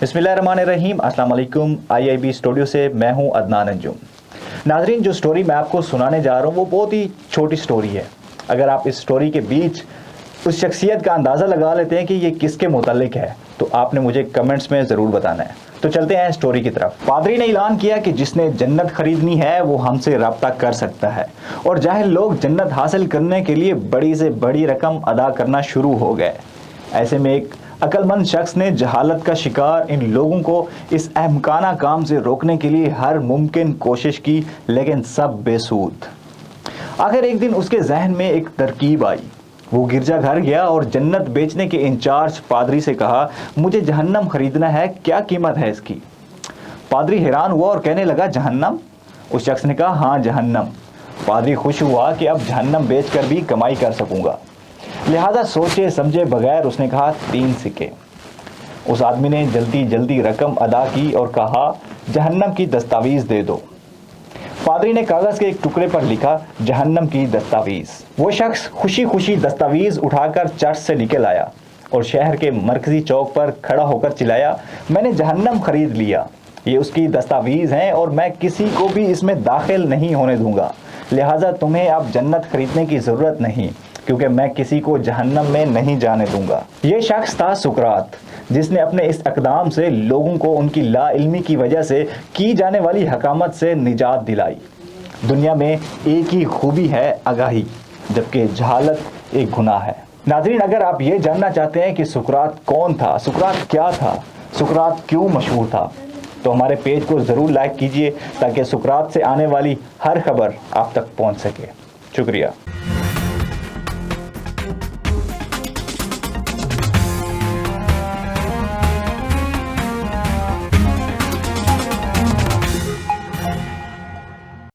बिस्मिल्लाहिर्रहमानिर्रहीम, अस्सलाम वालेकुम। IIB स्टूडियो से मैं हूं अदनान अंजुम। नाजरीन, जो स्टोरी मैं आपको सुनाने जा रहा हूं वो बहुत ही छोटी स्टोरी है। अगर आप इस स्टोरी के बीच उस शख्सियत का अंदाज़ा लगा लेते हैं कि ये किसके मुतालिक है तो आपने मुझे कमेंट्स में ज़रूर बताना है। तो चलते हैं स्टोरी की तरफ। पादरी ने ऐलान किया कि जिसने जन्नत खरीदनी है वो हमसे रब्ता कर सकता है, और जाहिल लोग जन्नत हासिल करने के लिए बड़ी से बड़ी रकम अदा करना शुरू हो गए। ऐसे में एक अक्लमंद शख्स ने जहालत का शिकार इन लोगों को इस अहमकाना काम से रोकने के लिए हर मुमकिन कोशिश की, लेकिन सब बेसूद। आखिर एक दिन उसके जहन में एक तरकीब आई। वो गिरजा घर गया और जन्नत बेचने के इंचार्ज पादरी से कहा, मुझे जहन्नम खरीदना है, क्या कीमत है इसकी? पादरी हैरान हुआ और कहने लगा, जहन्नम? उस शख्स ने कहा, हाँ जहन्नम। पादरी खुश हुआ कि अब जहन्नम बेचकर भी कमाई कर सकूंगा। लिहाजा सोचे समझे बगैर उसने कहा, 3 सिक्के। उस आदमी ने जल्दी जल्दी रकम अदा की और कहा, जहन्नम की दस्तावीज़ दे दो। पादरी ने कागज़ के एक टुकड़े पर लिखा, जहन्नम की दस्तावीज़। वो शख्स खुशी खुशी दस्तावीज़ उठाकर चर्च से निकल आया और शहर के मरकजी चौक पर खड़ा होकर चिल्लाया, मैंने जहन्नम खरीद लिया। ये उसकी दस्तावीज़ हैं और मैं किसी को भी इसमें दाखिल नहीं होने दूंगा। लिहाजा तुम्हें अब जन्नत खरीदने की ज़रूरत नहीं, क्योंकि मैं किसी को जहन्नम में नहीं जाने दूंगा। ये शख्स था सुकरात, जिसने अपने इस अक़दाम से लोगों को उनकी लाइल्मी की वजह से की जाने वाली हकामत से निजात दिलाई। दुनिया में एक ही खूबी है, आगाही, जबकि जहालत एक गुनाह है। नाज़रीन, अगर आप ये जानना चाहते हैं कि सुकरात कौन था, सुकरात क्या था, सुकरात क्यों मशहूर था, तो हमारे पेज को ज़रूर लाइक कीजिए ताकि सुकरात से आने वाली हर खबर आप तक पहुँच सके। शुक्रिया।